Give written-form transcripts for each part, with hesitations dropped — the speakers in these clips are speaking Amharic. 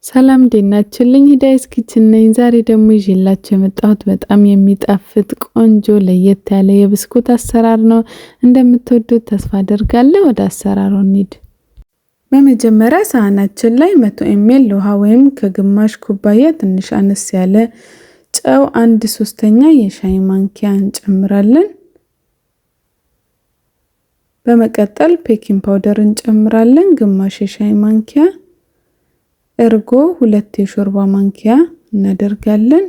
ሰላም እንዴት ናችሁልኝ? ሂዳያስ ኪችን ነኝ። ዛሬ ደግሞ ይዤላችሁ የመጣሁት በጣም የሚጣፍጥ ቆንጆ ለየት ያለ የብስኩት አሰራር ነው። እንደምትወዱት ተስፋ አደርጋለሁ። ወደ አሰራሩ እንሂድ። በመጀመሪያ ሳህናችን ላይ 100 ml ውሃ ወይም ከግማሽ ኩባያ ትንሽ አነስ ያለ ጨው 1/3 የሻይ ማንኪያ እንጨምራለን። በመቀጠል ቤኪንግ ፓውደር እንጨምራለን ግማሽ የሻይ ማንኪያ፣ እርጎ 2 የሾርባ ማንኪያ እናደርጋለን።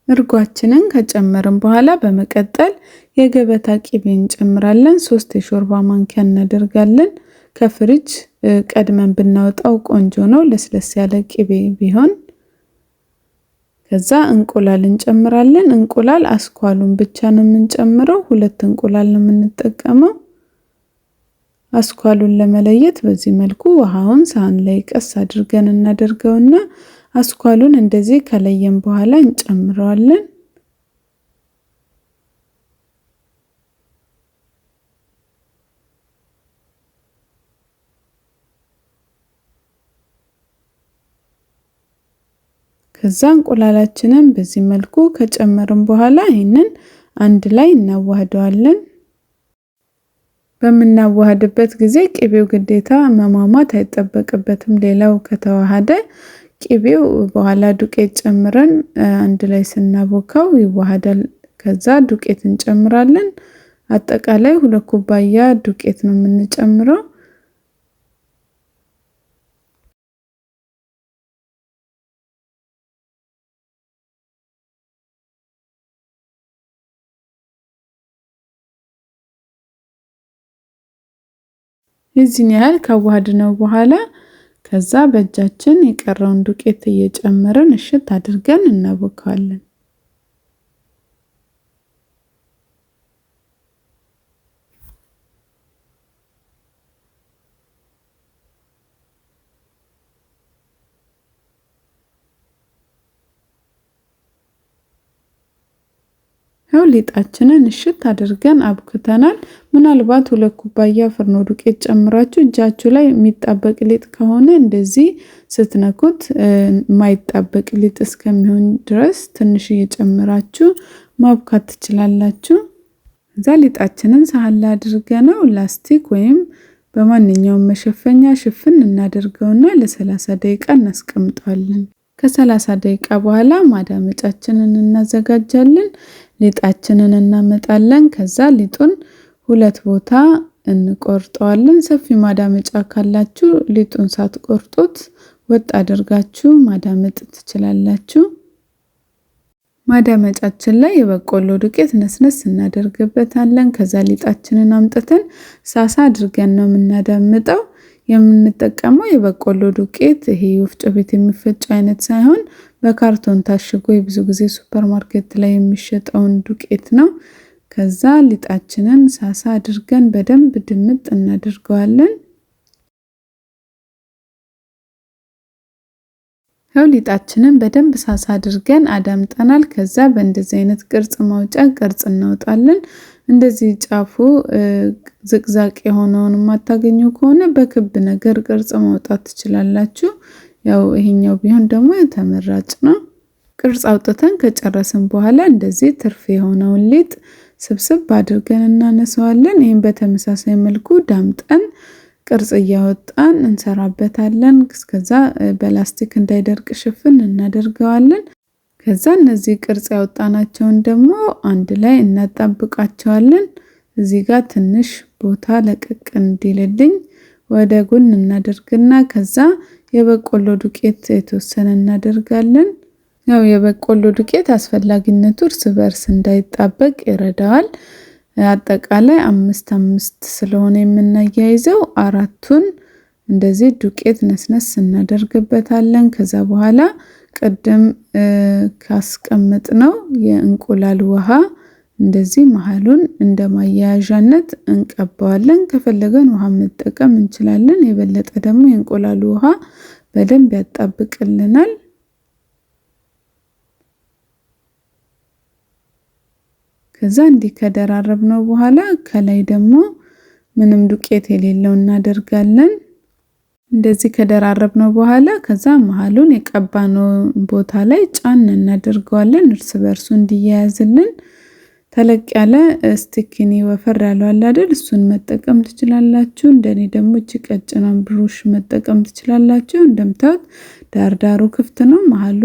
እርጓችንን ከጨመርን በኋላ በመቀጠል የገበታ ቅቤ እንጨምራለን 3 የሾርባ ማንኪያ እናደርጋለን። ከፍሪጅ ቀድመን ብናወጣው ቆንጆ ነው፣ ለስለስ ያለ ቅቤ ቢሆን። ከዛ እንቁላል እንጨምራለን። እንቁላል አስኳሉን ብቻ ነው የምንጨምረው፣ 2 እንቁላል ነው የምንጠቀመው። አስኳሉን ለመለየት በዚህ መልኩ ውሃውን ሳህን ላይ ቀስ አድርገን እናደርገውና አስኳሉን እንደዚህ ከለየን በኋላ እንጨምረዋለን። ከዛ እንቁላላችንን በዚህ መልኩ ከጨመርን በኋላ ይሄንን አንድ ላይ እናዋህደዋለን። በምናዋህድበት ጊዜ ቅቤው ግዴታ መሟሟት አይጠበቅበትም። ሌላው ከተዋሃደ ቅቤው በኋላ ዱቄት ጨምረን አንድ ላይ ስናቦካው ይዋሃዳል። ከዛ ዱቄት እንጨምራለን። አጠቃላይ 2 ኩባያ ዱቄት ነው የምንጨምረው። እዚህን ያህል ካዋሃድነው በኋላ ከዛ በእጃችን የቀረውን ዱቄት እየጨመረን እሽት አድርገን እናቦካዋለን። ሊጣችንን እሽት አድርገን አብክተናል። ምናልባት 2 ኩባያ ፍርኖ ዱቄት ጨምራችሁ እጃችሁ ላይ የሚጣበቅ ሊጥ ከሆነ እንደዚህ ስትነኩት ማይጣበቅ ሊጥ እስከሚሆን ድረስ ትንሽ እየጨመራችሁ ማብካት ትችላላችሁ። እዛ ሊጣችንን ሳህን ላይ አድርገነው ላስቲክ ወይም በማንኛውም መሸፈኛ ሽፍን እናደርገውና ለ30 ደቂቃ እናስቀምጣለን። ከ30 ደቂቃ በኋላ ማዳመጫችንን እናዘጋጃለን። ሊጣችንን እናመጣለን። ከዛ ሊጡን 2 ቦታ እንቆርጠዋለን። ሰፊ ማዳመጫ ካላችሁ ሊጡን ሳትቆርጡት ወጥ አድርጋችሁ ማዳመጥ ትችላላችሁ። ማዳመጫችን ላይ የበቆሎ ዱቄት ነስነስ እናደርግበታለን። ከዛ ሊጣችንን አምጥተን ሳሳ አድርገን ነው የምናዳምጠው። የምንጠቀመው የበቆሎ ዱቄት ይሄ ወፍጮ ቤት የሚፈጭ አይነት ሳይሆን በካርቶን ታሽጎ ብዙ ጊዜ ሱፐርማርኬት ላይ የሚሸጠውን ዱቄት ነው። ከዛ ሊጣችንን ሳሳ አድርገን በደንብ ድምጥ እናደርገዋለን። ሊጣችንን በደንብ ሳሳ አድርገን አዳምጠናል። ከዛ በእንደዚህ አይነት ቅርጽ ማውጫ ቅርጽ እናወጣለን። እንደዚህ ጫፉ ዝቅዛቅ የሆነውን ማታገኙ ከሆነ በክብ ነገር ቅርጽ ማውጣት ትችላላችሁ። ያው ይሄኛው ቢሆን ደግሞ ተመራጭ ነው። ቅርጽ አውጥተን ከጨረስን በኋላ እንደዚህ ትርፍ የሆነውን ሊጥ ስብስብ አድርገን እናነሳዋለን። ይሄን በተመሳሳይ መልኩ ዳምጠን ቅርጽ እያወጣን እንሰራበታለን። እስከዛ በላስቲክ እንዳይደርቅ ሽፍን እናደርገዋለን። ከዛ እነዚህ ቅርጽ ያወጣናቸውን ደግሞ አንድ ላይ እናጣብቃቸዋለን። እዚህ ጋር ትንሽ ቦታ ለቀቅ እንዲልልኝ ወደ ጎን እናደርግና ከዛ የበቆሎ ዱቄት የተወሰነ እናደርጋለን። ያው የበቆሎ ዱቄት አስፈላጊነቱ እርስ በርስ እንዳይጣበቅ ይረዳዋል። አጠቃላይ 5 ስለሆነ የምናያይዘው 4ቱን እንደዚህ ዱቄት ነስነስ እናደርግበታለን። ከዛ በኋላ ቀደም ካስቀመጥነው የእንቁላል ውሃ እንደዚህ መሃሉን እንደማያያዣነት እንቀባዋለን። ከፈለገን ውሃ መጠቀም እንችላለን። የበለጠ ደግሞ የእንቁላል ውሃ በደንብ ያጣብቅልናል። ከዛ እንዲህ ከደራረብነው በኋላ ከላይ ደግሞ ምንም ዱቄት የሌለው እናደርጋለን። እንደዚህ ከደራረብነው በኋላ ከዛ መሃሉን የቀባነው ቦታ ላይ ጫን እናደርገዋለን እርስ በርሱ እንዲያያዝልን። ተለቅ ያለ ስቲኪኒ ወፈር ያለው አለ አይደል እሱን መጠቀም ትችላላችሁ። እንደኔ ደግሞ እቺ ቀጭኗን ብሩሽ መጠቀም ትችላላችሁ። እንደምታዩት ዳርዳሩ ክፍት ነው፣ መሃሉ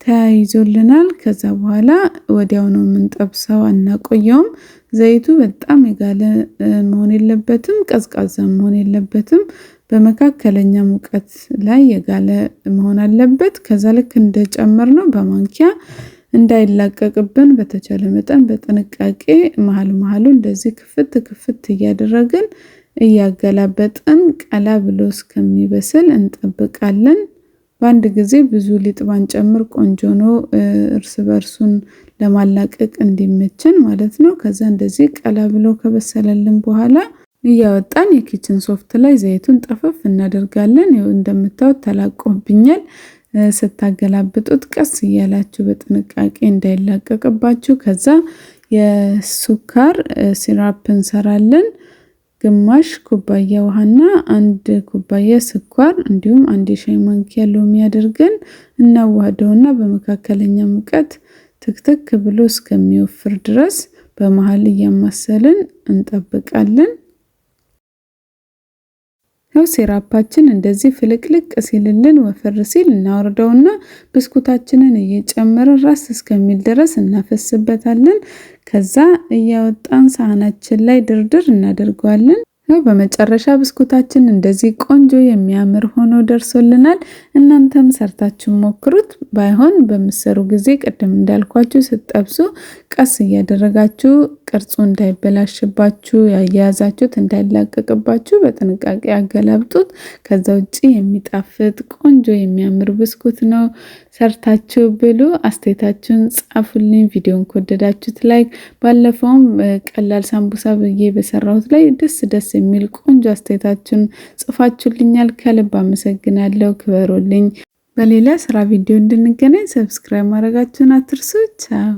ተያይዞልናል። ከዛ በኋላ ወዲያው ነው የምንጠብሰው፣ አናቆየውም። ዘይቱ በጣም የጋለ መሆን የለበትም፣ ቀዝቃዛ መሆን የለበትም። በመካከለኛ ሙቀት ላይ የጋለ መሆን አለበት። ከዛ ልክ እንደጨመርነው በማንኪያ እንዳይላቀቅብን በተቻለ መጠን በጥንቃቄ መሃሉ እንደዚህ ክፍት እያደረግን እያገላበጥን ቀላ ብሎ እስከሚበስል እንጠብቃለን። በአንድ ጊዜ ብዙ ሊጥ ባንጨምር ቆንጆ ነው፣ እርስ በርሱን ለማላቀቅ እንዲመችን ማለት ነው። ከዛ እንደዚህ ቀላ ብሎ ከበሰለልን በኋላ እያወጣን የኪችን ሶፍት ላይ ዘይቱን ጠፈፍ እናደርጋለን። ይኸው እንደምታዩት ተላቆብኛል። ስታገላብጡት ቀስ እያላችሁ በጥንቃቄ እንዳይላቀቅባችሁ። ከዛ የሱካር ሲራፕ እንሰራለን። ግማሽ ኩባያ ውሃና 1 ኩባያ ስኳር እንዲሁም 1 የሻይ ማንኪያ ሎሚ አድርገን እናዋህደውና በመካከለኛ ሙቀት ትክትክ ብሎ እስከሚወፍር ድረስ በመሃል እያማሰልን እንጠብቃለን። ሲራፓችን እንደዚህ ፍልቅልቅ ሲልልን ወፈር ሲል እናወርደውና ብስኩታችንን እየጨመርን ራስ እስከሚል ድረስ እናፈስበታለን። ከዛ እያወጣን ሳህናችን ላይ ድርድር እናደርገዋለን። በመጨረሻ ብስኩታችን እንደዚህ ቆንጆ የሚያምር ሆኖ ደርሶልናል። እናንተም ሰርታችሁ ሞክሩት። ባይሆን በምትሰሩ ጊዜ ቅድም እንዳልኳችሁ ስትጠብሱ ቀስ እያደረጋችሁ ቅርጹ እንዳይበላሽባችሁ፣ ያያያዛችሁት እንዳይላቀቅባችሁ በጥንቃቄ አገላብጡት። ከዛ ውጪ የሚጣፍጥ ቆንጆ የሚያምር ብስኩት ነው። ሰርታችሁ ብሉ። አስተያየታችሁን ጻፉልኝ። ቪዲዮን ከወደዳችሁት ላይክ፣ ባለፈውም ቀላል ሳምቡሳ ብዬ በሰራሁት ላይ ደስ የሚል ቆንጆ አስተያየታችሁን ጽፋችሁልኛል። ከልብ አመሰግናለሁ። ክበሩልኝ። በሌላ ስራ ቪዲዮ እንድንገናኝ ሰብስክራይብ ማድረጋችሁን አትርሱ። ቻው።